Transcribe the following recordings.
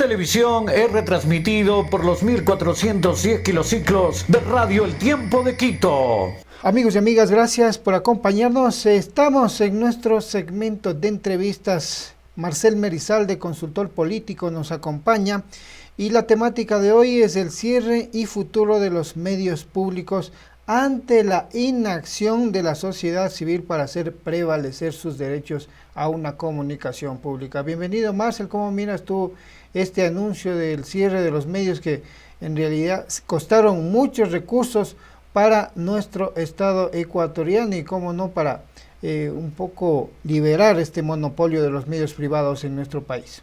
televisión es retransmitido por los 1410 kilociclos de Radio El Tiempo de Quito. Amigos y amigas, gracias por acompañarnos. Estamos en nuestro segmento de entrevistas. Marcel Merizalde, consultor político, nos acompaña y la temática de hoy es el cierre y futuro de los medios públicos ante la inacción de la sociedad civil para hacer prevalecer sus derechos a una comunicación pública. Bienvenido, Marcel. ¿Cómo miras tú este anuncio del cierre de los medios que en realidad costaron muchos recursos para nuestro Estado ecuatoriano y, cómo no, para un poco liberar este monopolio de los medios privados en nuestro país?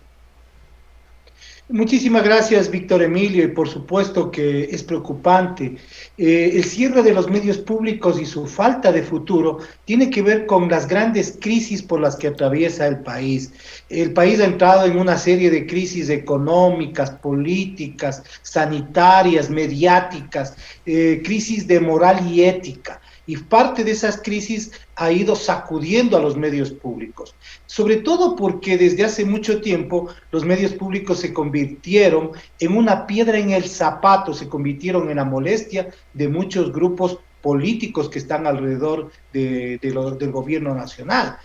Muchísimas gracias, Víctor Emilio, y por supuesto que es preocupante. El cierre de los medios públicos y su falta de futuro tiene que ver con las grandes crisis por las que atraviesa el país. El país ha entrado en una serie de crisis económicas, políticas, sanitarias, mediáticas, crisis de moral y ética. Y parte de esas crisis ha ido sacudiendo a los medios públicos, sobre todo porque desde hace mucho tiempo los medios públicos se convirtieron en una piedra en el zapato, se convirtieron en la molestia de muchos grupos políticos que están alrededor del gobierno nacional.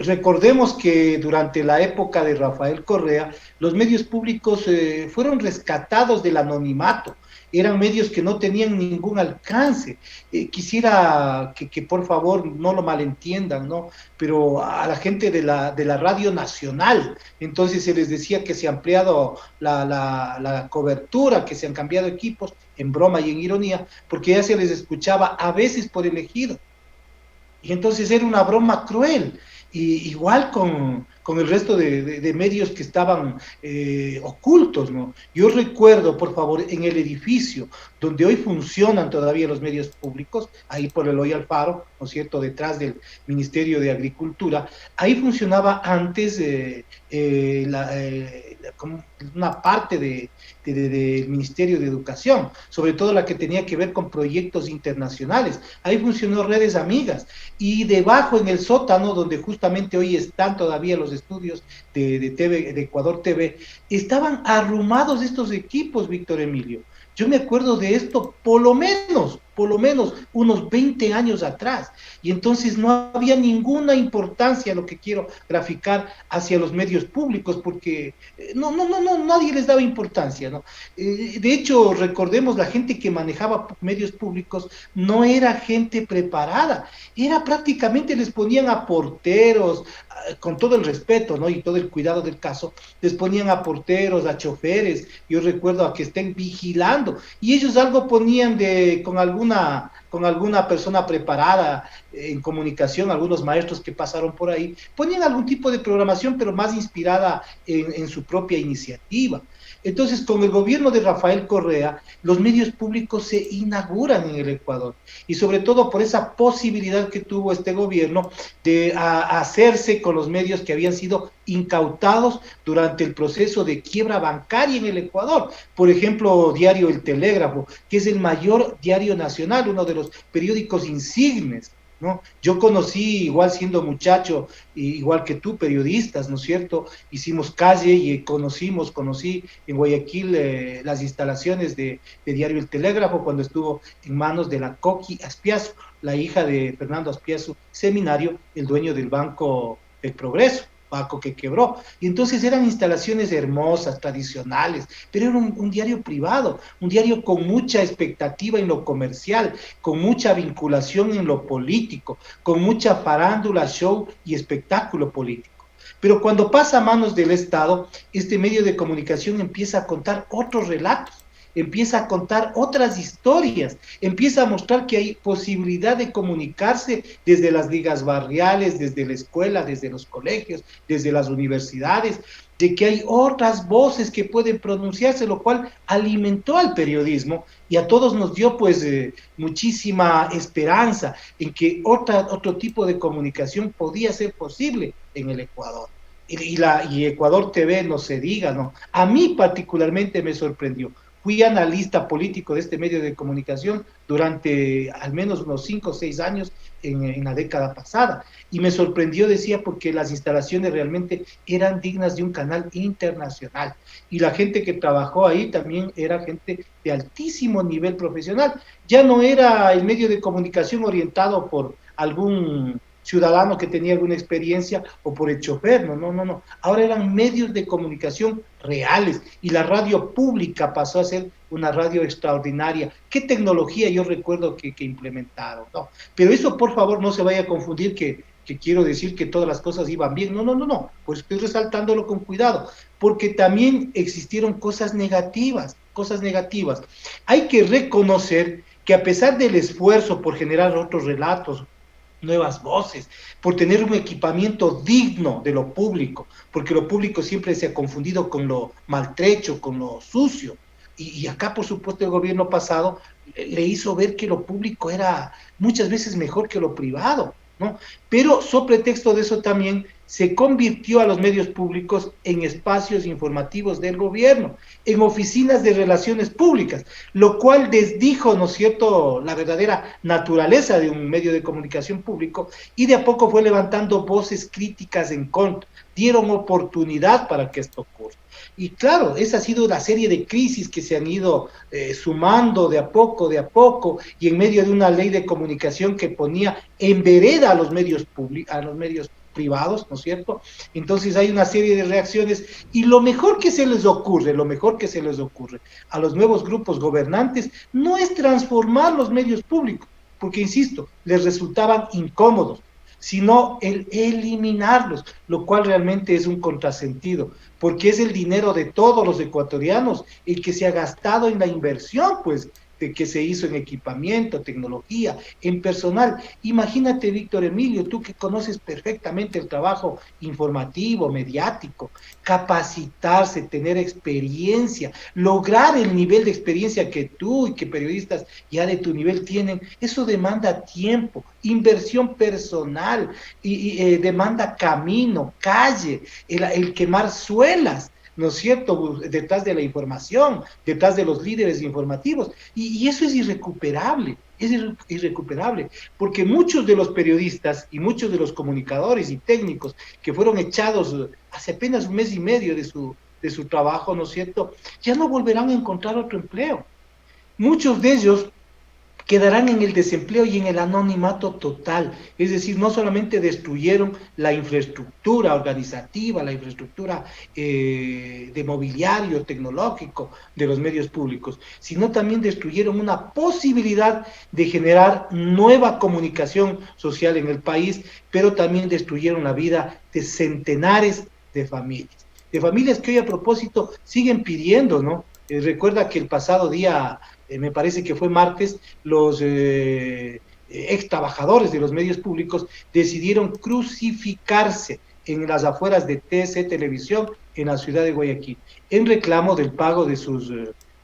Recordemos que durante la época de Rafael Correa, los medios públicos fueron rescatados del anonimato. Eran medios que no tenían ningún alcance. Quisiera que por favor no lo malentiendan, ¿no? Pero a la gente de la Radio Nacional, entonces se les decía que se ha ampliado la cobertura, que se han cambiado equipos, en broma y en ironía, porque ya se les escuchaba a veces por elegido. Y entonces era una broma cruel. Y igual con el resto de medios que estaban ocultos, ¿no? Yo recuerdo, por favor, en el edificio donde hoy funcionan todavía los medios públicos, ahí por el Eloy Alfaro, ¿no es cierto?, detrás del Ministerio de Agricultura, ahí funcionaba antes una parte del Ministerio de Educación, sobre todo la que tenía que ver con proyectos internacionales. Ahí funcionó Redes Amigas, y debajo en el sótano, donde justamente hoy están todavía los estudios de Ecuador TV, estaban arrumados estos equipos, Víctor Emilio. Yo me acuerdo de esto por lo menos unos 20 años atrás, y entonces no había ninguna importancia, lo que quiero graficar, hacia los medios públicos, porque nadie les daba importancia, ¿no? De hecho, recordemos, la gente que manejaba medios públicos no era gente preparada, era prácticamente, les ponían a porteros, con todo el respeto, ¿no?, y todo el cuidado del caso, les ponían a porteros, a choferes, yo recuerdo, a que estén vigilando, y ellos algo ponían con alguna persona preparada en comunicación, algunos maestros que pasaron por ahí, ponían algún tipo de programación, pero más inspirada en su propia iniciativa. Entonces, con el gobierno de Rafael Correa, los medios públicos se inauguran en el Ecuador, y sobre todo por esa posibilidad que tuvo este gobierno de hacerse con los medios que habían sido incautados durante el proceso de quiebra bancaria en el Ecuador. Por ejemplo, diario El Telégrafo, que es el mayor diario nacional, uno de los periódicos insignes, ¿no? Yo conocí, igual siendo muchacho, igual que tú, periodistas, ¿no es cierto? Hicimos calle y conocí en Guayaquil las instalaciones de Diario El Telégrafo cuando estuvo en manos de la Coqui Aspiazu, la hija de Fernando Aspiazu Seminario, el dueño del Banco del Progreso, banco que quebró. Y entonces eran instalaciones hermosas, tradicionales, pero era un diario privado, un diario con mucha expectativa en lo comercial, con mucha vinculación en lo político, con mucha farándula, show y espectáculo político. Pero cuando pasa a manos del Estado, este medio de comunicación empieza a contar otros relatos, empieza a contar otras historias, empieza a mostrar que hay posibilidad de comunicarse desde las ligas barriales, desde la escuela, desde los colegios, desde las universidades, de que hay otras voces que pueden pronunciarse, lo cual alimentó al periodismo y a todos nos dio pues muchísima esperanza en que otro tipo de comunicación podía ser posible en el Ecuador. Y Ecuador TV, no se diga, ¿no? A mí particularmente me sorprendió. Fui analista político de este medio de comunicación durante al menos unos 5 o 6 años en la década pasada. Y me sorprendió, decía, porque las instalaciones realmente eran dignas de un canal internacional. Y la gente que trabajó ahí también era gente de altísimo nivel profesional. Ya no era el medio de comunicación orientado por algún ciudadano que tenía alguna experiencia o por el chofer, no. Ahora eran medios de comunicación reales y la radio pública pasó a ser una radio extraordinaria. ¿Qué tecnología yo recuerdo que implementaron? ¿No? Pero eso, por favor, no se vaya a confundir que quiero decir que todas las cosas iban bien. No. Pues estoy resaltándolo con cuidado, porque también existieron cosas negativas, cosas negativas. Hay que reconocer que a pesar del esfuerzo por generar otros relatos, nuevas voces, por tener un equipamiento digno de lo público, porque lo público siempre se ha confundido con lo maltrecho, con lo sucio. Y acá, por supuesto, el gobierno pasado le hizo ver que lo público era muchas veces mejor que lo privado, ¿no? Pero sobre texto de eso también se convirtió a los medios públicos en espacios informativos del gobierno, en oficinas de relaciones públicas, lo cual desdijo, ¿no es cierto?, la verdadera naturaleza de un medio de comunicación público y de a poco fue levantando voces críticas en contra, dieron oportunidad para que esto ocurra. Y claro, esa ha sido la serie de crisis que se han ido sumando de a poco, y en medio de una ley de comunicación que ponía en vereda a los medios públicos, a los medios privados, ¿no es cierto? Entonces hay una serie de reacciones y lo mejor que se les ocurre a los nuevos grupos gobernantes no es transformar los medios públicos, porque insisto, les resultaban incómodos, sino el eliminarlos, lo cual realmente es un contrasentido, porque es el dinero de todos los ecuatorianos el que se ha gastado en la inversión, pues, de que se hizo en equipamiento, tecnología, en personal. Imagínate, Víctor Emilio, tú que conoces perfectamente el trabajo informativo, mediático, capacitarse, tener experiencia, lograr el nivel de experiencia que tú y que periodistas ya de tu nivel tienen, eso demanda tiempo, inversión personal, y demanda camino, calle, el quemar suelas, ¿no es cierto?, detrás de la información, detrás de los líderes informativos, y eso es irrecuperable, porque muchos de los periodistas y muchos de los comunicadores y técnicos que fueron echados hace apenas un mes y medio de su trabajo, ¿no es cierto?, ya no volverán a encontrar otro empleo. Muchos de ellos quedarán en el desempleo y en el anonimato total. Es decir, no solamente destruyeron la infraestructura organizativa, la infraestructura de mobiliario tecnológico de los medios públicos, sino también destruyeron una posibilidad de generar nueva comunicación social en el país, pero también destruyeron la vida de centenares de familias que hoy a propósito siguen pidiendo, ¿no? Recuerda que el pasado día, me parece que fue martes, los ex trabajadores de los medios públicos decidieron crucificarse en las afueras de TC Televisión en la ciudad de Guayaquil, en reclamo del pago de sus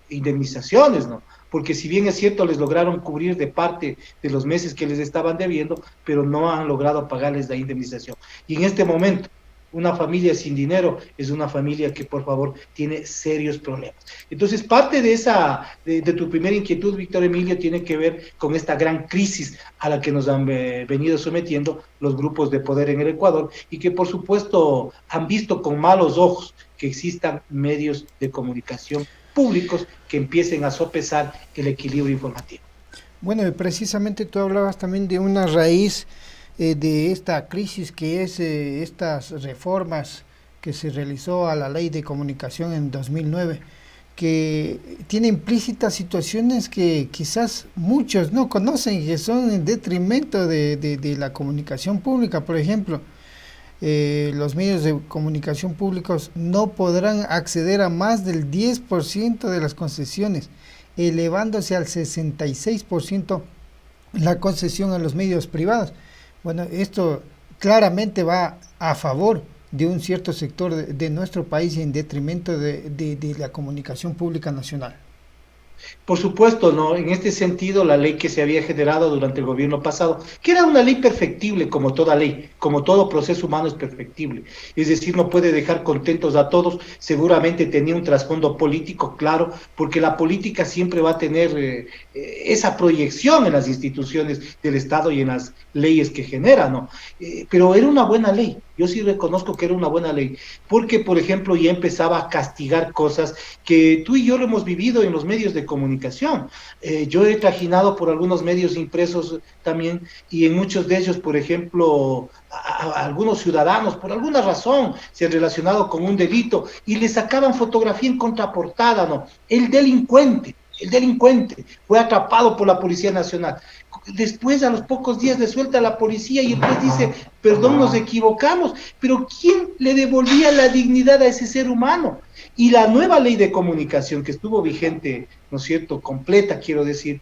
indemnizaciones, ¿no? Porque si bien es cierto, les lograron cubrir de parte de los meses que les estaban debiendo, pero no han logrado pagarles la indemnización. Y en este momento, una familia sin dinero es una familia que, por favor, tiene serios problemas. Entonces, parte de tu primera inquietud, Víctor Emilio, tiene que ver con esta gran crisis a la que nos han venido sometiendo los grupos de poder en el Ecuador y que, por supuesto, han visto con malos ojos que existan medios de comunicación públicos que empiecen a sopesar el equilibrio informativo. Bueno, y precisamente tú hablabas también de una raíz de esta crisis que es estas reformas que se realizó a la ley de comunicación en 2009, que tiene implícitas situaciones que quizás muchos no conocen, que son en detrimento de la comunicación pública. Por ejemplo, los medios de comunicación públicos no podrán acceder a más del 10% de las concesiones, elevándose al 66% la concesión a los medios privados. Bueno, esto claramente va a favor de un cierto sector de nuestro país y en detrimento de la comunicación pública nacional. Por supuesto, ¿no? En este sentido, la ley que se había generado durante el gobierno pasado, que era una ley perfectible, como toda ley, como todo proceso humano es perfectible, es decir, no puede dejar contentos a todos, seguramente tenía un trasfondo político, claro, porque la política siempre va a tener esa proyección en las instituciones del Estado y en las leyes que genera, ¿no? Pero era una buena ley, yo sí reconozco que era una buena ley, porque, por ejemplo, ya empezaba a castigar cosas que tú y yo lo hemos vivido en los medios de comunicación. Yo he trajinado por algunos medios impresos también, y en muchos de ellos, por ejemplo, a algunos ciudadanos, por alguna razón, se han relacionado con un delito y le sacaban fotografía en contraportada, ¿no? El delincuente fue atrapado por la Policía Nacional. Después, a los pocos días, le suelta a la policía y entonces dice, perdón, nos equivocamos, pero ¿quién le devolvía la dignidad a ese ser humano? Y la nueva ley de comunicación que estuvo vigente, ¿no es cierto?, completa, quiero decir,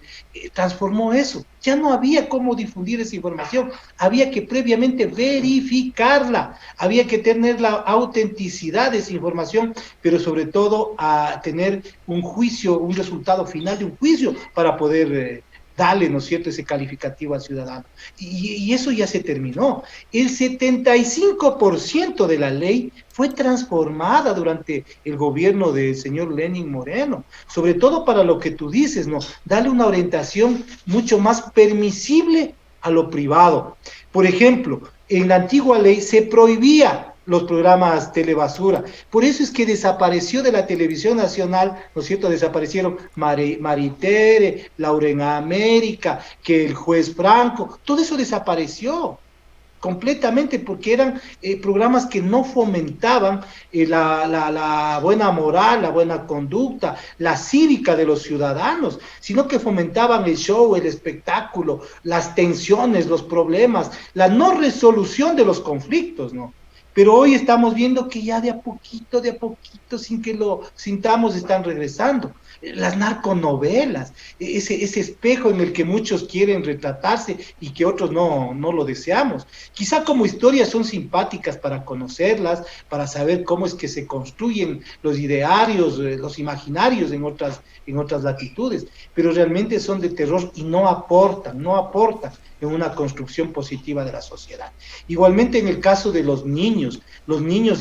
transformó eso. Ya no había cómo difundir esa información, había que previamente verificarla, había que tener la autenticidad de esa información, pero sobre todo a tener un juicio, un resultado final de un juicio para poder darle, ¿no es cierto?, ese calificativo al ciudadano. Y eso ya se terminó. El 75% de la ley fue transformada durante el gobierno del señor Lenín Moreno, sobre todo para lo que tú dices, ¿no? Darle una orientación mucho más permisible a lo privado. Por ejemplo, en la antigua ley se prohibía los programas telebasura. Por eso es que desapareció de la televisión nacional, ¿no es cierto? Desaparecieron Maritere, Laura en América, que el juez Franco, todo eso desapareció completamente porque eran programas que no fomentaban la buena moral, la buena conducta, la cívica de los ciudadanos, sino que fomentaban el show, el espectáculo, las tensiones, los problemas, la no resolución de los conflictos, ¿no? Pero hoy estamos viendo que ya de a poquito, sin que lo sintamos, están regresando. Las narconovelas, ese espejo en el que muchos quieren retratarse y que otros no lo deseamos. Quizá como historias son simpáticas para conocerlas, para saber cómo es que se construyen los idearios, los imaginarios en otras latitudes, pero realmente son de terror y no aportan en una construcción positiva de la sociedad. Igualmente en el caso de los niños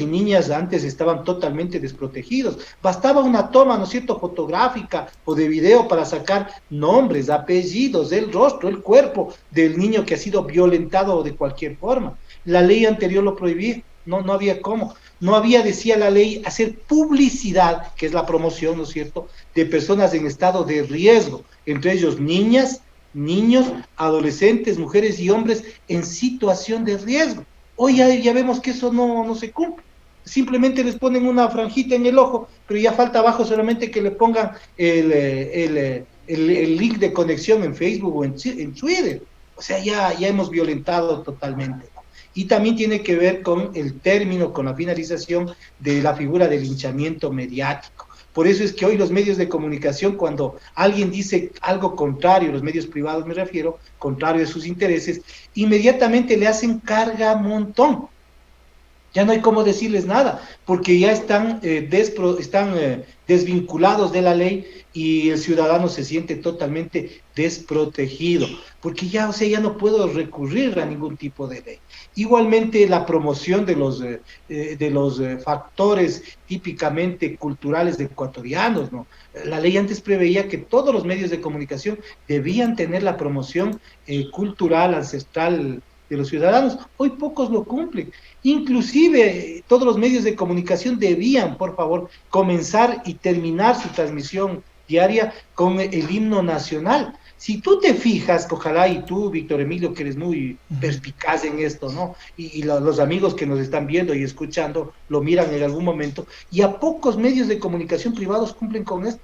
y niñas antes estaban totalmente desprotegidos. Bastaba una toma, ¿no es cierto?, fotográfica o de video para sacar nombres, apellidos, el rostro, el cuerpo del niño que ha sido violentado de cualquier forma. La ley anterior lo prohibía, no había cómo. No había, decía la ley, hacer publicidad, que es la promoción, ¿no es cierto?, de personas en estado de riesgo, entre ellos niñas, niños, adolescentes, mujeres y hombres en situación de riesgo. Hoy ya vemos que eso no se cumple. Simplemente les ponen una franjita en el ojo, pero ya falta abajo solamente que le pongan el link de conexión en Facebook o en Twitter. O sea, ya hemos violentado totalmente. Y también tiene que ver con el término, con la finalización de la figura del linchamiento mediático. Por eso es que hoy los medios de comunicación, cuando alguien dice algo contrario, los medios privados me refiero, contrario a sus intereses, inmediatamente le hacen carga a montón. Ya no hay cómo decirles nada, porque ya están desvinculados de la ley y el ciudadano se siente totalmente desprotegido, porque ya, o sea, ya no puedo recurrir a ningún tipo de ley. Igualmente la promoción de los factores típicamente culturales de ecuatorianos, ¿no? La ley antes preveía que todos los medios de comunicación debían tener la promoción cultural, ancestral de los ciudadanos. Hoy pocos lo cumplen. Inclusive todos los medios de comunicación debían, por favor, comenzar y terminar su transmisión diaria con el himno nacional. Si tú te fijas, ojalá y tú, Víctor Emilio, que eres muy perspicaz en esto, ¿no? Y los amigos que nos están viendo y escuchando lo miran en algún momento, y a pocos medios de comunicación privados cumplen con esto.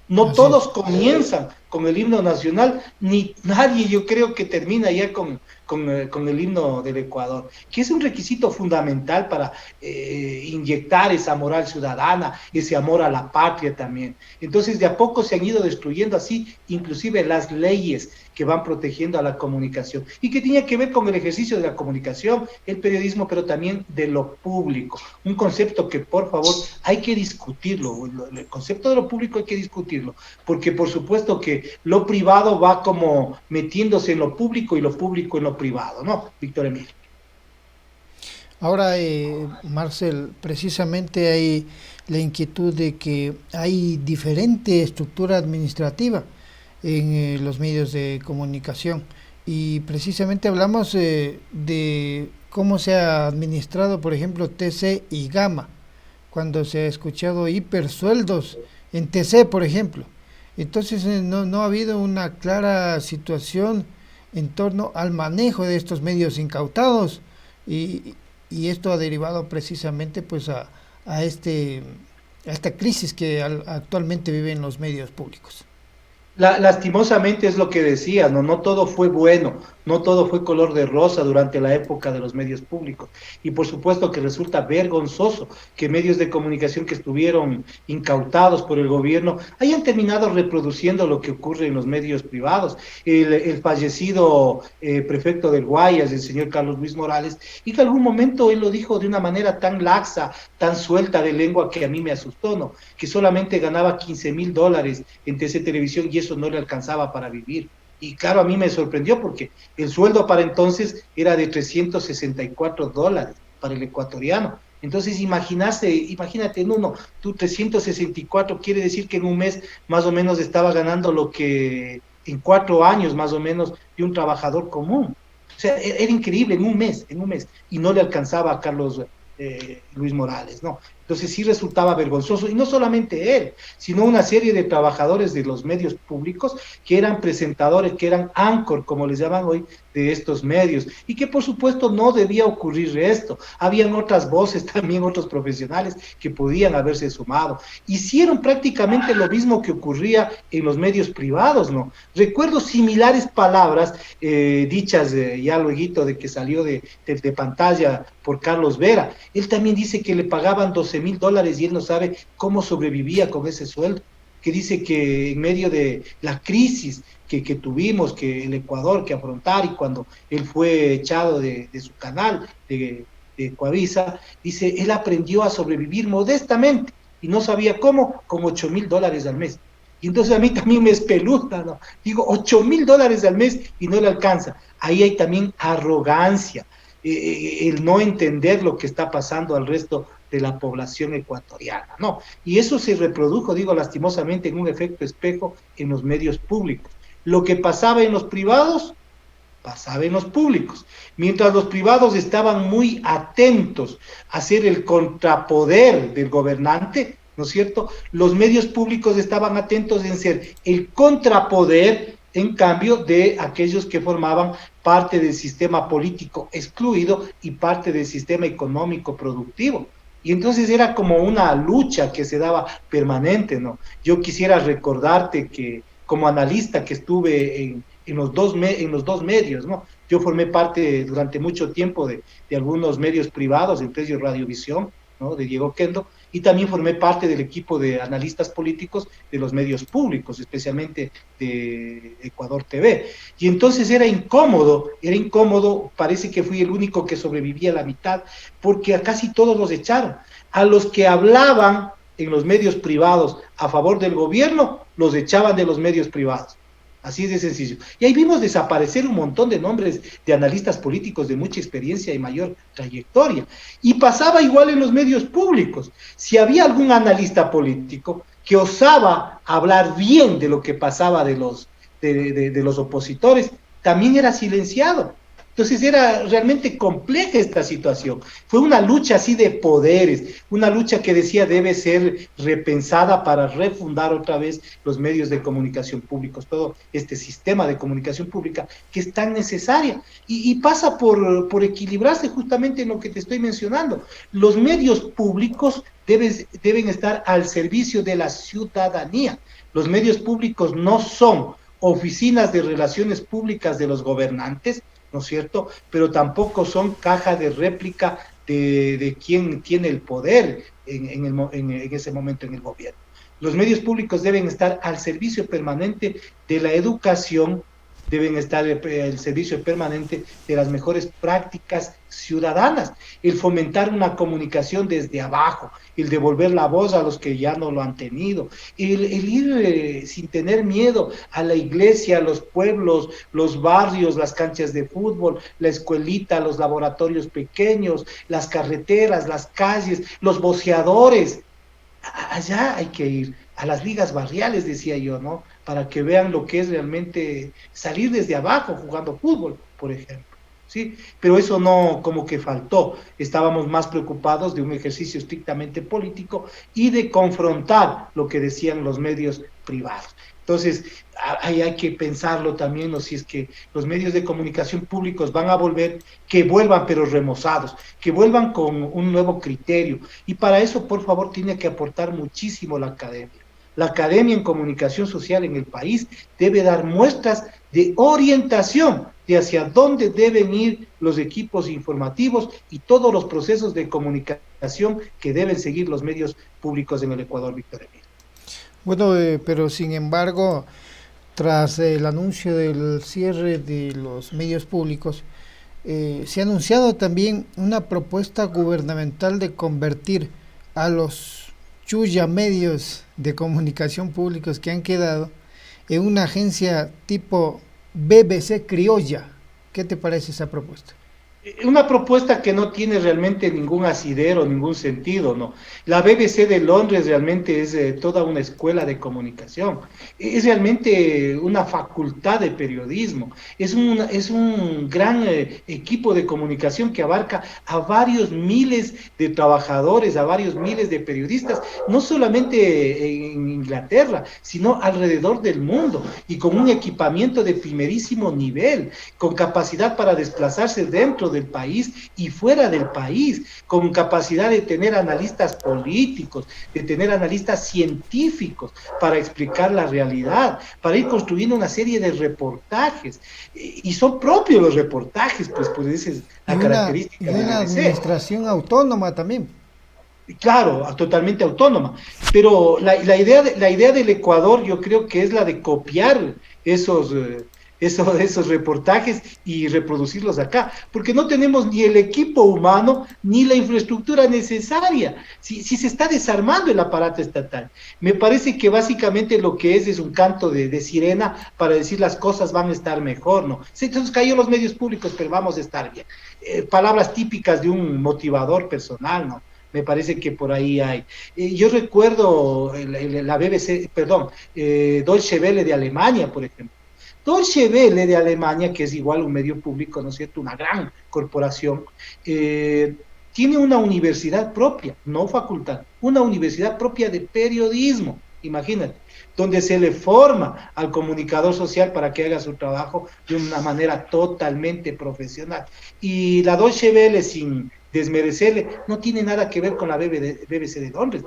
No todos comienzan con el himno nacional, ni nadie yo creo que termina ya con con el himno del Ecuador, que es un requisito fundamental para inyectar esa moral ciudadana, ese amor a la patria también. Entonces, de a poco se han ido destruyendo así, inclusive las leyes que van protegiendo a la comunicación y que tenía que ver con el ejercicio de la comunicación, el periodismo, pero también de lo público. Un concepto que, por favor, hay que discutirlo. El concepto de lo público hay que discutirlo, porque por supuesto que lo privado va como metiéndose en lo público y lo público en lo privado, ¿no, Víctor Emilio? Ahora, Marcel, precisamente hay la inquietud de que hay diferente estructura administrativa en los medios de comunicación y precisamente hablamos de cómo se ha administrado, por ejemplo, TC y Gama, cuando se ha escuchado hipersueldos en TC, por ejemplo. Entonces no ha habido una clara situación en torno al manejo de estos medios incautados y, y esto ha derivado precisamente pues a esta crisis que actualmente viven los medios públicos. Lastimosamente es lo que decía, ¿no? No todo fue bueno, no todo fue color de rosa durante la época de los medios públicos. Y por supuesto que resulta vergonzoso que medios de comunicación que estuvieron incautados por el gobierno hayan terminado reproduciendo lo que ocurre en los medios privados. El fallecido prefecto del Guayas, el señor Carlos Luis Morales, y que en algún momento él lo dijo de una manera tan laxa, tan suelta de lengua que a mí me asustó, ¿no? Que solamente ganaba $15,000 en TC Televisión y eso no le alcanzaba para vivir. Y claro, a mí me sorprendió porque el sueldo para entonces era de $364 para el ecuatoriano. Entonces, imagínate en uno, tú 364 quiere decir que en un mes más o menos estaba ganando lo que en 4 años más o menos de un trabajador común. O sea, era increíble en un mes, y no le alcanzaba a Carlos Luis Morales, ¿no? Entonces sí resultaba vergonzoso, y no solamente él, sino una serie de trabajadores de los medios públicos que eran presentadores, que eran anchor, como les llaman hoy, de estos medios, y que por supuesto no debía ocurrir esto. Habían otras voces también, otros profesionales que podían haberse sumado. Hicieron prácticamente lo mismo que ocurría en los medios privados, ¿no? Recuerdo similares palabras dichas ya luego de que salió de pantalla por Carlos Vera. Él también dice que le pagaban $12,000 y él no sabe cómo sobrevivía con ese sueldo, que dice que en medio de la crisis que tuvimos, que el Ecuador que afrontar, y cuando él fue echado de su canal, de Coavisa, dice, él aprendió a sobrevivir modestamente y no sabía cómo, con $8,000 al mes. Y entonces a mí también me espeluza, ¿no? Digo, $8,000 al mes y no le alcanza. Ahí hay también arrogancia, el no entender lo que está pasando al resto de la población ecuatoriana, ¿no? Y eso se reprodujo, digo, lastimosamente en un efecto espejo en los medios públicos. Lo que pasaba en los privados, pasaba en los públicos. Mientras los privados estaban muy atentos a ser el contrapoder del gobernante, ¿no es cierto? Los medios públicos estaban atentos en ser el contrapoder, en cambio, de aquellos que formaban parte del sistema político excluido y parte del sistema económico productivo. Y entonces era como una lucha que se daba permanente, ¿no? Yo quisiera recordarte que como analista que estuve en los dos medios, ¿no? Yo formé parte durante mucho tiempo de algunos medios privados, entre ellos Radiovisión, ¿no? De Diego Kendo, y también formé parte del equipo de analistas políticos de los medios públicos, especialmente de Ecuador TV. Y entonces era incómodo, parece que fui el único que sobrevivía a la mitad, porque a casi todos los echaron. A los que hablaban en los medios privados a favor del gobierno, los echaban de los medios privados. Así de sencillo. Y ahí vimos desaparecer un montón de nombres de analistas políticos de mucha experiencia y mayor trayectoria. Y pasaba igual en los medios públicos. Si había algún analista político que osaba hablar bien de lo que pasaba de los opositores, también era silenciado. Entonces era realmente compleja esta situación. Fue una lucha así de poderes, una lucha que decía debe ser repensada para refundar otra vez los medios de comunicación públicos, todo este sistema de comunicación pública que es tan necesaria. Y pasa por equilibrarse justamente en lo que te estoy mencionando. Los medios públicos deben estar al servicio de la ciudadanía. Los medios públicos no son oficinas de relaciones públicas de los gobernantes, ¿no es cierto? Pero tampoco son caja de réplica de quien tiene el poder en ese momento en el gobierno. Los medios públicos deben estar al servicio permanente de la educación, deben estar al servicio permanente de las mejores prácticas ciudadanas, el fomentar una comunicación desde abajo, el devolver la voz a los que ya no lo han tenido, el ir sin tener miedo a la iglesia, a los pueblos, los barrios, las canchas de fútbol, la escuelita, los laboratorios pequeños, las carreteras, las calles, los voceadores. Allá hay que ir, a las ligas barriales, decía yo, ¿no? Para que vean lo que es realmente salir desde abajo jugando fútbol, por ejemplo, ¿sí? Pero eso no, como que faltó. Estábamos más preocupados de un ejercicio estrictamente político y de confrontar lo que decían los medios privados. Entonces, ahí hay que pensarlo también, ¿no? Si es que los medios de comunicación públicos van a volver, que vuelvan pero remozados, que vuelvan con un nuevo criterio. Y para eso, por favor, tiene que aportar muchísimo la academia. La academia en comunicación social en el país debe dar muestras de orientación de hacia dónde deben ir los equipos informativos y todos los procesos de comunicación que deben seguir los medios públicos en el Ecuador, Víctor Emilio. Bueno, pero sin embargo, tras el anuncio del cierre de los medios públicos, se ha anunciado también una propuesta gubernamental de convertir a los chuya medios de comunicación públicos que han quedado en una agencia tipo BBC criolla. ¿Qué te parece esa propuesta? Una propuesta que no tiene realmente ningún asidero, ningún sentido, ¿no? La BBC de Londres realmente es toda una escuela de comunicación, es realmente una facultad de periodismo, es un gran equipo de comunicación que abarca a varios miles de trabajadores, a varios miles de periodistas, no solamente en Inglaterra, sino alrededor del mundo, y con un equipamiento de primerísimo nivel, con capacidad para desplazarse dentro del país y fuera del país, con capacidad de tener analistas políticos, de tener analistas científicos para explicar la realidad, para ir construyendo una serie de reportajes, y son propios los reportajes, pues esa es la característica de una administración autónoma también. Claro, totalmente autónoma, pero la idea del Ecuador yo creo que es la de copiar esos reportajes y reproducirlos acá, porque no tenemos ni el equipo humano ni la infraestructura necesaria. Si se está desarmando el aparato estatal, me parece que básicamente lo que es un canto de sirena para decir las cosas van a estar mejor, ¿no? Se nos cayó los medios públicos, pero vamos a estar bien. Palabras típicas de un motivador personal, ¿no? Me parece que por ahí hay. Yo recuerdo la BBC, Deutsche Welle de Alemania, por ejemplo. Deutsche Welle de Alemania, que es igual un medio público, ¿no es cierto?, una gran corporación, tiene una universidad propia, no facultad, una universidad propia de periodismo, imagínate, donde se le forma al comunicador social para que haga su trabajo de una manera totalmente profesional. Y la Deutsche Welle, sin desmerecerle, no tiene nada que ver con la BBC de Londres.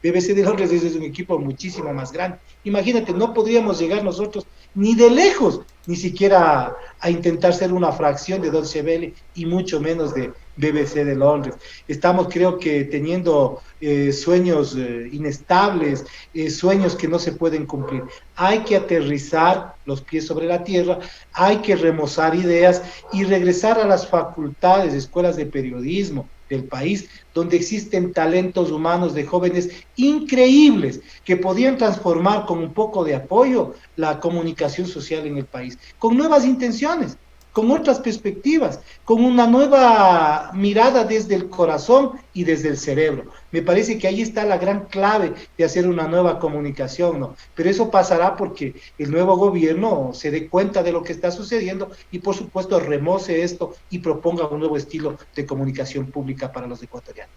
BBC de Londres es un equipo muchísimo más grande. Imagínate, no podríamos llegar nosotros ni de lejos, ni siquiera a intentar ser una fracción de Deutsche Welle y mucho menos de BBC de Londres. Estamos, creo que, teniendo sueños inestables, sueños que no se pueden cumplir. Hay que aterrizar los pies sobre la tierra, hay que remozar ideas y regresar a las facultades, escuelas de periodismo del país, donde existen talentos humanos de jóvenes increíbles que podían transformar con un poco de apoyo la comunicación social en el país, con nuevas intenciones, con otras perspectivas, con una nueva mirada desde el corazón y desde el cerebro. Me parece que ahí está la gran clave de hacer una nueva comunicación, ¿no? Pero eso pasará porque el nuevo gobierno se dé cuenta de lo que está sucediendo y, por supuesto, remoce esto y proponga un nuevo estilo de comunicación pública para los ecuatorianos.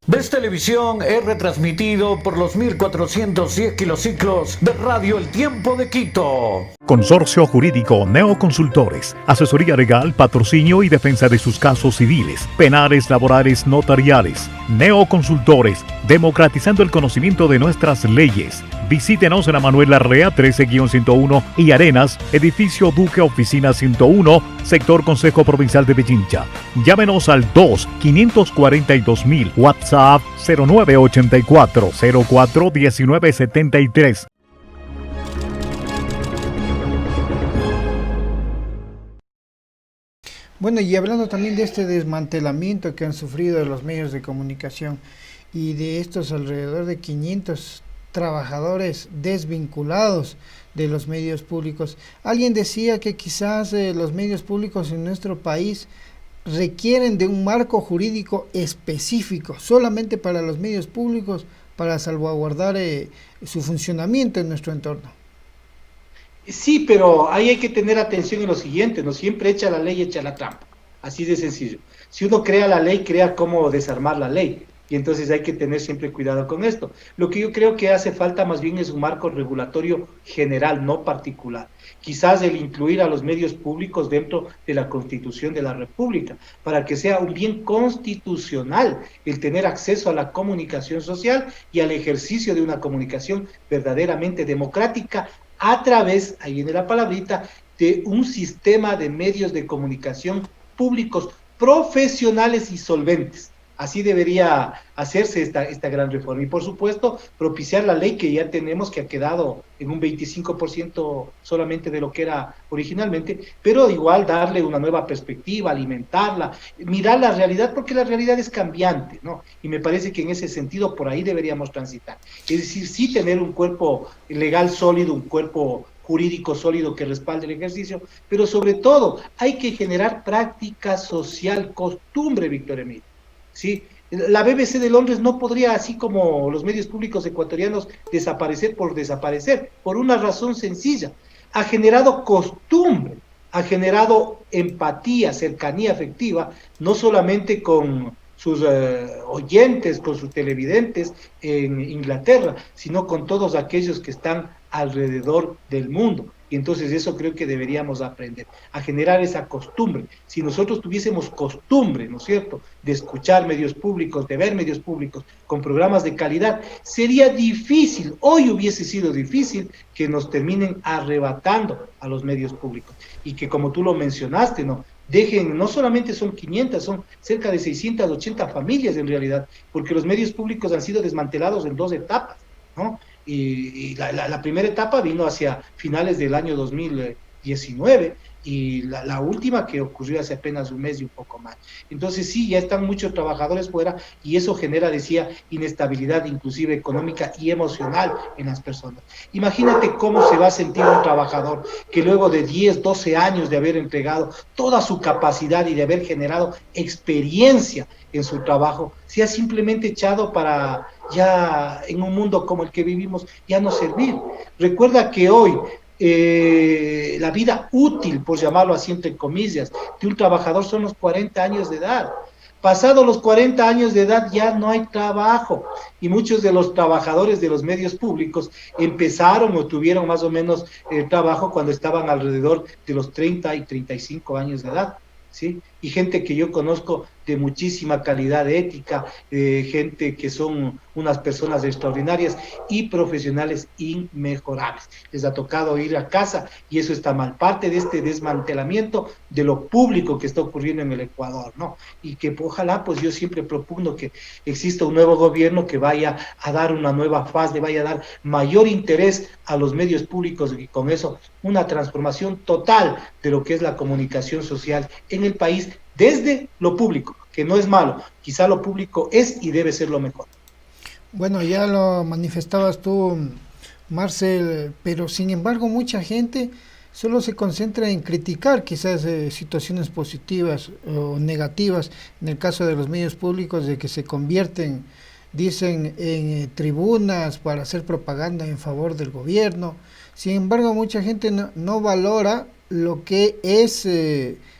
Ves Televisión es retransmitido por los 1410 kilociclos de Radio El Tiempo de Quito. Consorcio Jurídico Neoconsultores. Asesoría legal, patrocinio y defensa de sus casos civiles, penales, laborales, notariales. Neoconsultores, democratizando el conocimiento de nuestras leyes. Visítenos en la Manuel Larrea 13-101 y Arenas, edificio Duque, oficina 101, sector Consejo Provincial de Pichincha. Llámenos al 2-542-1000, WhatsApp 0984-04-1973. Bueno, y hablando también de este desmantelamiento que han sufrido los medios de comunicación y de estos alrededor de 500 trabajadores desvinculados de los medios públicos, alguien decía que quizás los medios públicos en nuestro país requieren de un marco jurídico específico solamente para los medios públicos para salvaguardar su funcionamiento en nuestro entorno. Sí, pero ahí hay que tener atención en lo siguiente, no siempre echa la ley, echa la trampa, así de sencillo. Si uno crea la ley, crea cómo desarmar la ley, y entonces hay que tener siempre cuidado con esto. Lo que yo creo que hace falta más bien es un marco regulatorio general, no particular. Quizás el incluir a los medios públicos dentro de la Constitución de la República, para que sea un bien constitucional el tener acceso a la comunicación social y al ejercicio de una comunicación verdaderamente democrática, a través, ahí viene la palabrita, de un sistema de medios de comunicación públicos profesionales y solventes. Así debería hacerse esta gran reforma. Y por supuesto, propiciar la ley que ya tenemos, que ha quedado en un 25% solamente de lo que era originalmente, pero igual darle una nueva perspectiva, alimentarla, mirar la realidad, porque la realidad es cambiante, ¿no? Y me parece que en ese sentido por ahí deberíamos transitar. Es decir, sí tener un cuerpo legal sólido, un cuerpo jurídico sólido que respalde el ejercicio, pero sobre todo hay que generar práctica social, costumbre, Víctor Emilio. ¿Sí? La BBC de Londres no podría, así como los medios públicos ecuatorianos, desaparecer, por una razón sencilla. Ha generado costumbre, ha generado empatía, cercanía afectiva, no solamente con sus oyentes, con sus televidentes en Inglaterra, sino con todos aquellos que están alrededor del mundo. Y entonces eso creo que deberíamos aprender, a generar esa costumbre. Si nosotros tuviésemos costumbre, ¿no es cierto?, de escuchar medios públicos, de ver medios públicos con programas de calidad, sería difícil, hoy hubiese sido difícil que nos terminen arrebatando a los medios públicos. Y que como tú lo mencionaste, ¿no?, dejen, no solamente son 500, son cerca de 680 familias en realidad, porque los medios públicos han sido desmantelados en 2 etapas, ¿no? Y la primera etapa vino hacia finales del año 2019 y la última que ocurrió hace apenas un mes y un poco más. Entonces sí, ya están muchos trabajadores fuera y eso genera, decía, inestabilidad inclusive económica y emocional en las personas. Imagínate cómo se va a sentir un trabajador que luego de 10, 12 años de haber entregado toda su capacidad y de haber generado experiencia en su trabajo, sea simplemente echado para ya en un mundo como el que vivimos, ya no servir. Recuerda que hoy la vida útil, por llamarlo así entre comillas, de un trabajador son los 40 años de edad. Pasados los 40 años de edad ya no hay trabajo y muchos de los trabajadores de los medios públicos empezaron o tuvieron más o menos trabajo cuando estaban alrededor de los 30 y 35 años de edad, ¿sí? Y gente que yo conozco de muchísima calidad ética, gente que son unas personas extraordinarias y profesionales inmejorables. Les ha tocado ir a casa y eso está mal. Parte de este desmantelamiento de lo público que está ocurriendo en el Ecuador, ¿no? Y que ojalá, pues yo siempre propugno que exista un nuevo gobierno que vaya a dar una nueva faz, le vaya a dar mayor interés a los medios públicos y con eso una transformación total de lo que es la comunicación social en el país desde lo público, que no es malo, quizá lo público es y debe ser lo mejor. Bueno, ya lo manifestabas tú, Marcel, pero sin embargo mucha gente solo se concentra en criticar quizás situaciones positivas o negativas, en el caso de los medios públicos, de que se convierten, dicen, en tribunas para hacer propaganda en favor del gobierno. Sin embargo, mucha gente no valora lo que es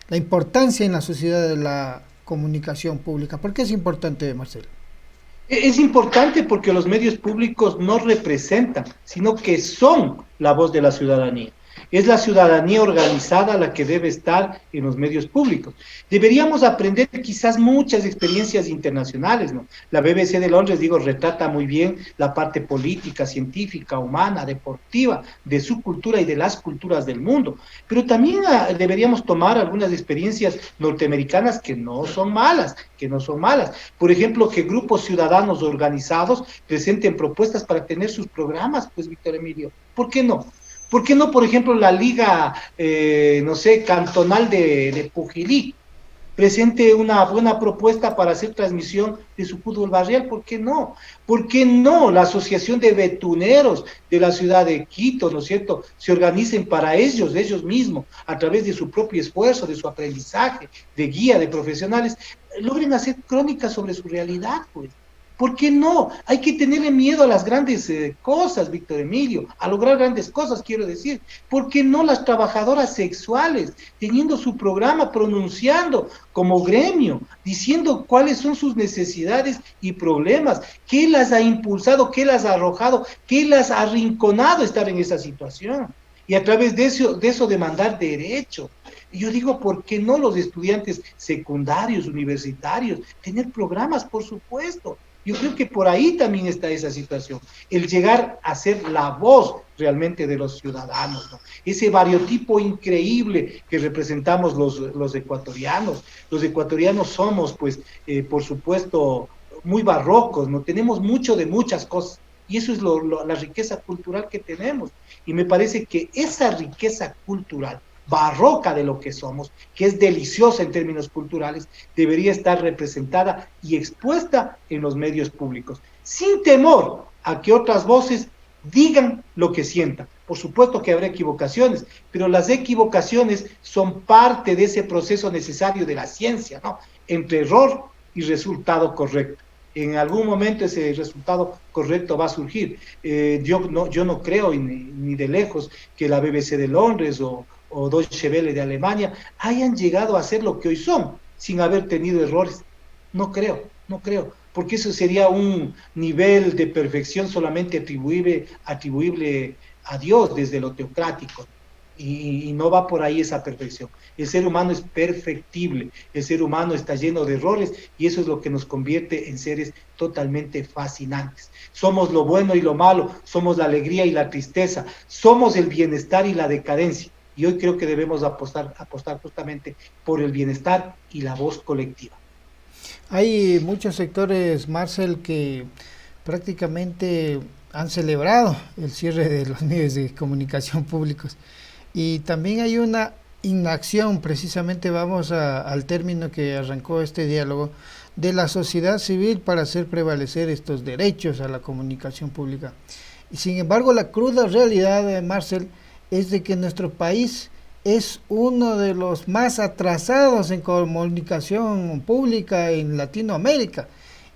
la importancia en la sociedad de la comunicación pública. ¿Por qué es importante, Marcelo? Es importante porque los medios públicos no representan, sino que son la voz de la ciudadanía. Es la ciudadanía organizada la que debe estar en los medios públicos. Deberíamos aprender quizás muchas experiencias internacionales, ¿no? La BBC de Londres, digo, retrata muy bien la parte política, científica, humana, deportiva, de su cultura y de las culturas del mundo. Pero también deberíamos tomar algunas experiencias norteamericanas que no son malas, Por ejemplo, que grupos ciudadanos organizados presenten propuestas para tener sus programas, pues, Víctor Emilio. ¿Por qué no? ¿Por qué no, por ejemplo, la Liga, no sé, cantonal de Pujilí presente una buena propuesta para hacer transmisión de su fútbol barrial? ¿Por qué no? ¿Por qué no la Asociación de Betuneros de la ciudad de Quito, ¿no es cierto?, se organicen para ellos mismos, a través de su propio esfuerzo, de su aprendizaje, de guía, de profesionales, logren hacer crónicas sobre su realidad, pues. ¿Por qué no? Hay que tenerle miedo a las grandes cosas, Víctor Emilio, a lograr grandes cosas, quiero decir. ¿Por qué no las trabajadoras sexuales, teniendo su programa, pronunciando como gremio, diciendo cuáles son sus necesidades y problemas, qué las ha impulsado, qué las ha arrojado, qué las ha arrinconado a estar en esa situación? Y a través de eso demandar derecho. Y yo digo, ¿por qué no los estudiantes secundarios, universitarios, tener programas, por supuesto? Yo creo que por ahí también está esa situación, el llegar a ser la voz realmente de los ciudadanos, ¿no? Ese variotipo increíble que representamos los ecuatorianos. Los ecuatorianos somos, pues, por supuesto, muy barrocos, ¿no? Tenemos mucho de muchas cosas, y eso es la riqueza cultural que tenemos. Y me parece que esa riqueza cultural barroca de lo que somos, que es deliciosa en términos culturales, debería estar representada y expuesta en los medios públicos, sin temor a que otras voces digan lo que sientan. Por supuesto que habrá equivocaciones, pero las equivocaciones son parte de ese proceso necesario de la ciencia, ¿no? Entre error y resultado correcto. En algún momento ese resultado correcto va a surgir. Yo no creo ni de lejos que la BBC de Londres o Deutsche Welle de Alemania hayan llegado a ser lo que hoy son, sin haber tenido errores. No creo, porque eso sería un nivel de perfección solamente atribuible a Dios desde lo teocrático, y no va por ahí esa perfección. El ser humano es perfectible, el ser humano está lleno de errores, y eso es lo que nos convierte en seres totalmente fascinantes. Somos lo bueno y lo malo, somos la alegría y la tristeza, somos el bienestar y la decadencia. Y hoy creo que debemos apostar justamente por el bienestar y la voz colectiva. Hay muchos sectores, Marcel, que prácticamente han celebrado el cierre de los medios de comunicación públicos. Y también hay una inacción, precisamente vamos al término que arrancó este diálogo, de la sociedad civil para hacer prevalecer estos derechos a la comunicación pública. Y sin embargo, la cruda realidad, Marcel, es de que nuestro país es uno de los más atrasados en comunicación pública en Latinoamérica,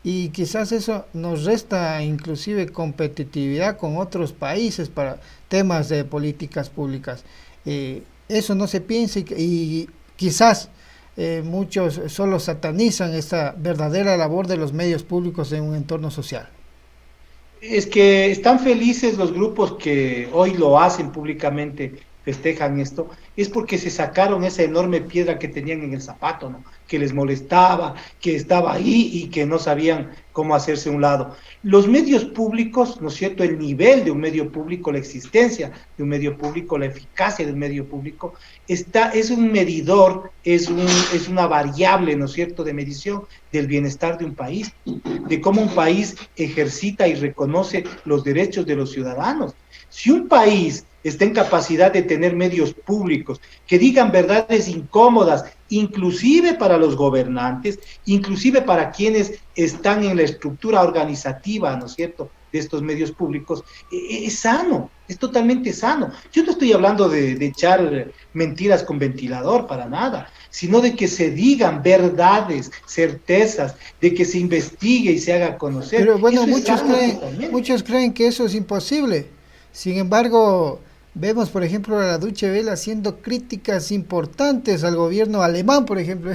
y quizás eso nos resta inclusive competitividad con otros países para temas de políticas públicas. Eso no se piensa, y quizás muchos solo satanizan esta verdadera labor de los medios públicos en un entorno social. Es que están felices los grupos que hoy lo hacen públicamente, festejan esto, es porque se sacaron esa enorme piedra que tenían en el zapato, ¿no? Que les molestaba, que estaba ahí y que no sabían cómo hacerse a un lado. Los medios públicos, ¿no es cierto?, el nivel de un medio público, la existencia de un medio público, la eficacia de un medio público, es un medidor, es una variable, ¿no es cierto?, de medición del bienestar de un país, de cómo un país ejercita y reconoce los derechos de los ciudadanos. Si un país está en capacidad de tener medios públicos que digan verdades incómodas, inclusive para los gobernantes, inclusive para quienes están en la estructura organizativa, ¿no es cierto?, de estos medios públicos, es sano, es totalmente sano. Yo no estoy hablando de echar mentiras con ventilador, para nada, sino de que se digan verdades, certezas, de que se investigue y se haga conocer. Pero bueno, muchos creen que eso es imposible. Sin embargo, vemos, por ejemplo, a la Deutsche Welle haciendo críticas importantes al gobierno alemán, por ejemplo.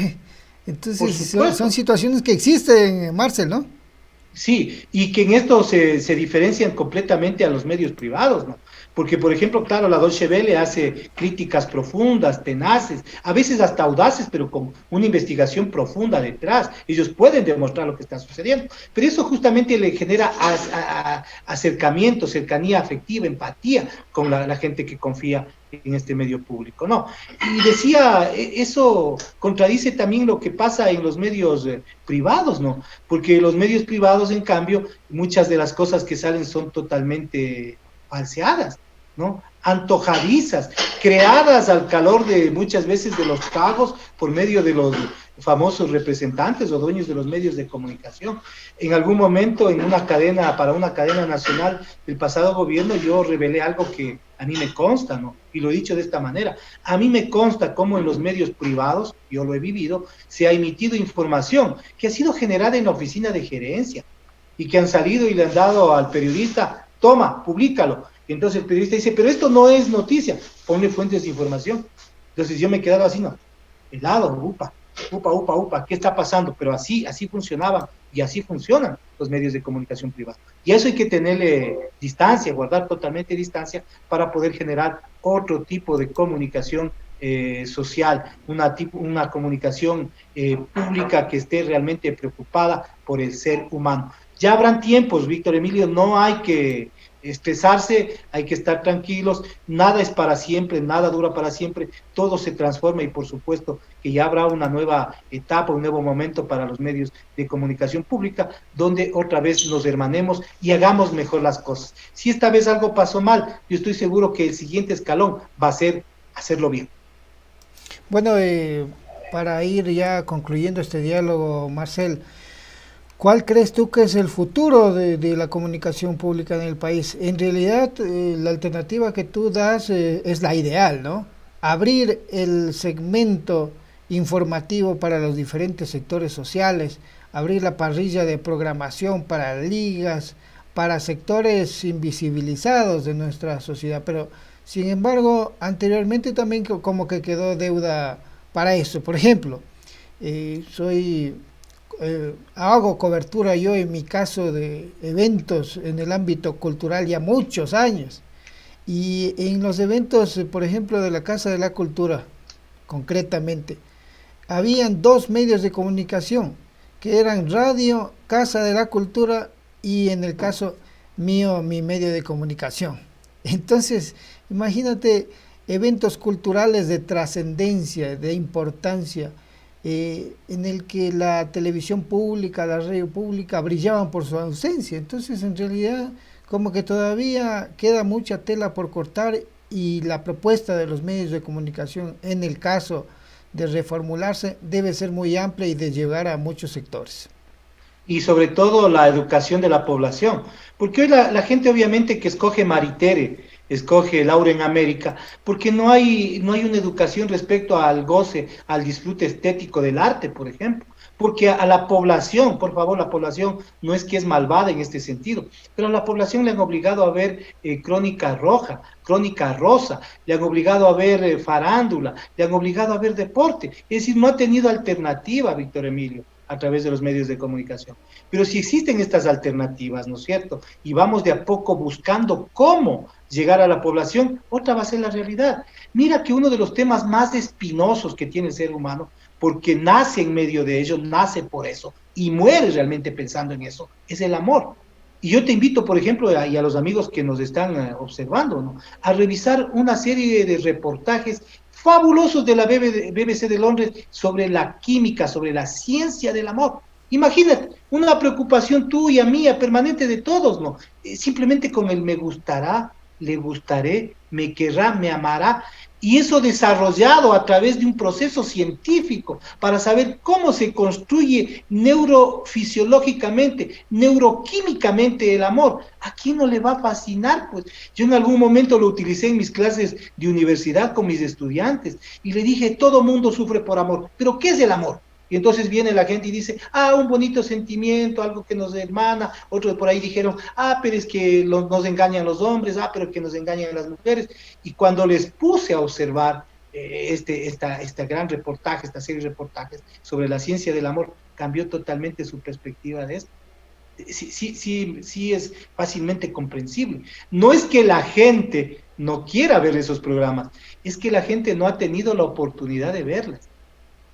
Entonces, son situaciones que existen, Marcel, ¿no? Sí, y que en esto se diferencian completamente a los medios privados, ¿no? Porque, por ejemplo, claro, la Deutsche Welle hace críticas profundas, tenaces, a veces hasta audaces, pero con una investigación profunda detrás. Ellos pueden demostrar lo que está sucediendo. Pero eso justamente le genera acercamiento, cercanía afectiva, empatía con la gente que confía en este medio público, ¿no? Y decía, eso contradice también lo que pasa en los medios privados, ¿no? Porque los medios privados, en cambio, muchas de las cosas que salen son totalmente falseadas, ¿no? Antojadizas, creadas al calor de muchas veces de los pagos por medio de los famosos representantes o dueños de los medios de comunicación. En algún momento, en una cadena, para una cadena nacional del pasado gobierno, yo revelé algo que a mí me consta, ¿no? Y lo he dicho de esta manera. A mí me consta cómo en los medios privados, yo lo he vivido, se ha emitido información que ha sido generada en la oficina de gerencia y que han salido y le han dado al periodista, toma, públicalo. Y entonces el periodista dice, pero esto no es noticia, ponle fuentes de información. Entonces yo me he quedado así, no, helado, upa, ¿qué está pasando? Pero así funcionaban y así funcionan los medios de comunicación privados. Y eso hay que tenerle distancia, guardar totalmente distancia para poder generar otro tipo de comunicación social, una comunicación pública que esté realmente preocupada por el ser humano. Ya habrán tiempos, Víctor Emilio, no hay que estresarse, hay que estar tranquilos, nada es para siempre, nada dura para siempre, todo se transforma y por supuesto que ya habrá una nueva etapa, un nuevo momento para los medios de comunicación pública, donde otra vez nos hermanemos y hagamos mejor las cosas. Si esta vez algo pasó mal, yo estoy seguro que el siguiente escalón va a ser hacerlo bien. Bueno, para ir ya concluyendo este diálogo, Marcel, ¿cuál crees tú que es el futuro de la comunicación pública en el país? En realidad, la alternativa que tú das es la ideal, ¿no? Abrir el segmento informativo para los diferentes sectores sociales, abrir la parrilla de programación para ligas, para sectores invisibilizados de nuestra sociedad, pero sin embargo, anteriormente también como que quedó deuda para eso. Por ejemplo, hago cobertura yo en mi caso de eventos en el ámbito cultural ya muchos años, y en los eventos, por ejemplo, de la Casa de la Cultura, concretamente, habían dos medios de comunicación, que eran radio, Casa de la Cultura, y en el caso mío, mi medio de comunicación. Entonces, imagínate eventos culturales de trascendencia, de importancia, en el que la televisión pública, la radio pública brillaban por su ausencia. Entonces, en realidad, como que todavía queda mucha tela por cortar, y la propuesta de los medios de comunicación, en el caso de reformularse, debe ser muy amplia y de llegar a muchos sectores. Y sobre todo la educación de la población, porque hoy la gente obviamente que escoge Maritere, escoge Laura en América, porque no hay una educación respecto al goce, al disfrute estético del arte, por ejemplo, porque a la población, por favor, la población no es que es malvada en este sentido, pero a la población le han obligado a ver Crónica Roja, Crónica Rosa, le han obligado a ver farándula, le han obligado a ver deporte, es decir, no ha tenido alternativa, Víctor Emilio, a través de los medios de comunicación. Pero si existen estas alternativas, ¿no es cierto? Y vamos de a poco buscando cómo llegar a la población, otra va a ser la realidad. Mira que uno de los temas más espinosos que tiene el ser humano, porque nace en medio de ello, nace por eso, y muere realmente pensando en eso, es el amor. Y yo te invito, por ejemplo, y a los amigos que nos están observando, ¿no?, a revisar una serie de reportajes fabulosos de la BBC de Londres sobre la química, sobre la ciencia del amor. Imagínate, una preocupación tuya, mía, permanente de todos, ¿no? Simplemente con el me gustará, le gustaré, me querrá, me amará, y eso desarrollado a través de un proceso científico para saber cómo se construye neurofisiológicamente, neuroquímicamente el amor. ¿A quién no le va a fascinar? Pues yo en algún momento lo utilicé en mis clases de universidad con mis estudiantes y le dije, todo mundo sufre por amor, pero ¿qué es el amor? Y entonces viene la gente y dice, un bonito sentimiento, algo que nos hermana. Otros por ahí dijeron, pero es que nos engañan los hombres, pero que nos engañan las mujeres. Y cuando les puse a observar este gran reportaje, esta serie de reportajes sobre la ciencia del amor, cambió totalmente su perspectiva de esto. Sí es fácilmente comprensible. No es que la gente no quiera ver esos programas, es que la gente no ha tenido la oportunidad de verlas,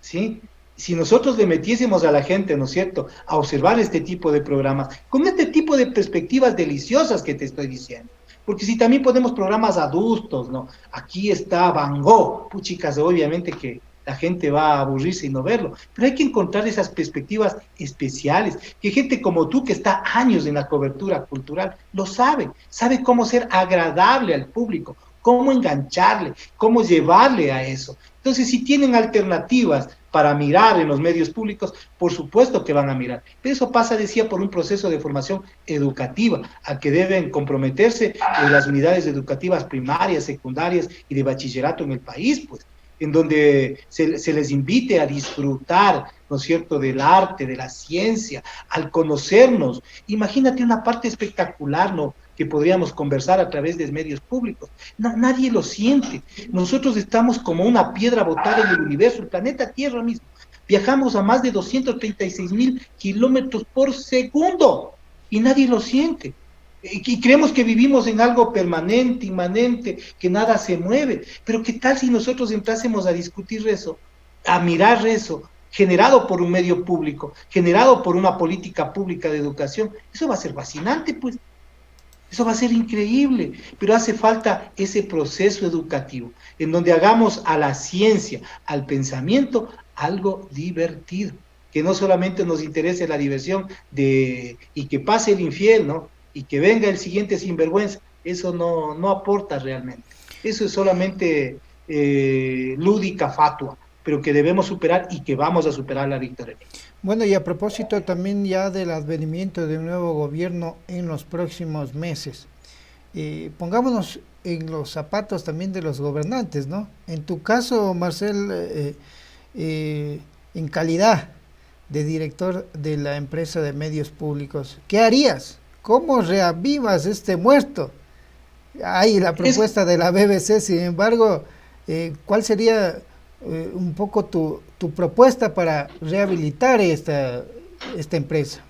¿sí? Si nosotros le metiésemos a la gente, ¿no es cierto?, a observar este tipo de programas, con este tipo de perspectivas deliciosas que te estoy diciendo, porque si también ponemos programas adultos, ¿no? Aquí está Van Gogh, puchicas, obviamente que la gente va a aburrirse y no verlo, pero hay que encontrar esas perspectivas especiales, que gente como tú, que está años en la cobertura cultural, lo sabe cómo ser agradable al público, cómo engancharle, cómo llevarle a eso. Entonces, si tienen alternativas para mirar en los medios públicos, por supuesto que van a mirar. Pero eso pasa, decía, por un proceso de formación educativa, a que deben comprometerse las unidades educativas primarias, secundarias y de bachillerato en el país, pues, en donde se les invite a disfrutar, ¿no es cierto?, del arte, de la ciencia, al conocernos. Imagínate una parte espectacular, ¿no?, que podríamos conversar a través de medios públicos. No, nadie lo siente. Nosotros estamos como una piedra botada en el universo, el planeta Tierra mismo. Viajamos a más de 236,000 kilómetros por segundo y nadie lo siente. Y creemos que vivimos en algo permanente, inmanente, que nada se mueve. Pero ¿qué tal si nosotros entrásemos a discutir eso, a mirar eso, generado por un medio público, generado por una política pública de educación? Eso va a ser fascinante, pues. Eso va a ser increíble, pero hace falta ese proceso educativo, en donde hagamos a la ciencia, al pensamiento, algo divertido, que no solamente nos interese la diversión y que pase el infiel, ¿no?, y que venga el siguiente sinvergüenza. Eso no aporta realmente. Eso es solamente lúdica fatua, pero que debemos superar y que vamos a superar la victoria. Bueno, y a propósito también ya del advenimiento de un nuevo gobierno en los próximos meses, pongámonos en los zapatos también de los gobernantes, ¿no? En tu caso, Marcel, en calidad de director de la empresa de medios públicos, ¿qué harías? ¿Cómo reavivas este muerto? Hay la propuesta de la BBC, sin embargo, ¿cuál sería un poco tu propuesta para rehabilitar esta empresa?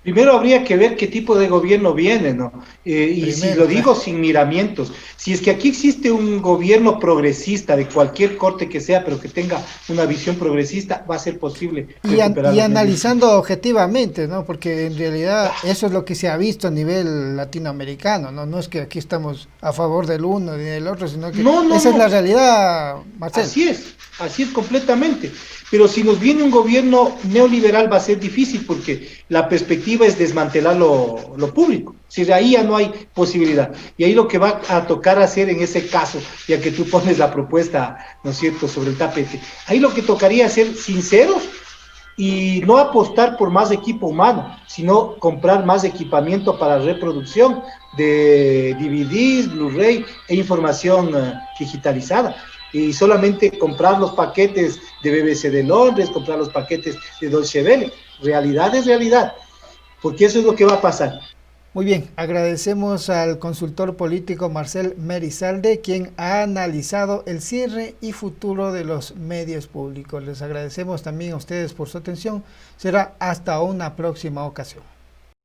Primero habría que ver qué tipo de gobierno viene, ¿no? Y si lo digo sin miramientos, si es que aquí existe un gobierno progresista de cualquier corte que sea, pero que tenga una visión progresista, va a ser posible. Y analizando objetivamente, ¿no? Porque en realidad eso es lo que se ha visto a nivel latinoamericano, ¿no? No es que aquí estamos a favor del uno ni del otro, sino que esa es la realidad, Marcelo. Así es completamente. Pero si nos viene un gobierno neoliberal va a ser difícil porque la perspectiva es desmantelar lo público. Si de ahí ya no hay posibilidad. Y ahí lo que va a tocar hacer en ese caso, ya que tú pones la propuesta, ¿no es cierto?, sobre el tapete, ahí lo que tocaría es ser sinceros y no apostar por más equipo humano, sino comprar más equipamiento para reproducción de DVDs, Blu-ray e información digitalizada. Y solamente comprar los paquetes de BBC de Londres, comprar los paquetes de Deutsche Welle. Realidad es realidad, porque eso es lo que va a pasar. Muy bien, agradecemos al consultor político Marcel Merizalde, quien ha analizado el cierre y futuro de los medios públicos. Les agradecemos también a ustedes por su atención. Será hasta una próxima ocasión.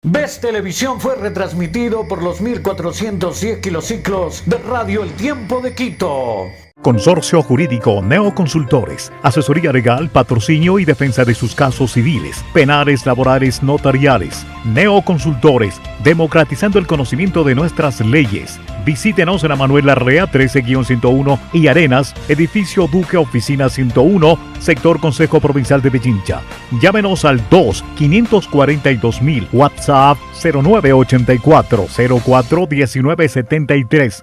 Ves Televisión fue retransmitido por los 1410 kilociclos de Radio El Tiempo de Quito. Consorcio Jurídico Neoconsultores, asesoría legal, patrocinio y defensa de sus casos civiles, penales, laborales, notariales. Neoconsultores, democratizando el conocimiento de nuestras leyes. Visítenos en la Manuel Larrea 13-101 y Arenas, edificio Duque Oficina 101, sector Consejo Provincial de Pichincha. Llámenos al 2-542-000, WhatsApp 0984-04-1973.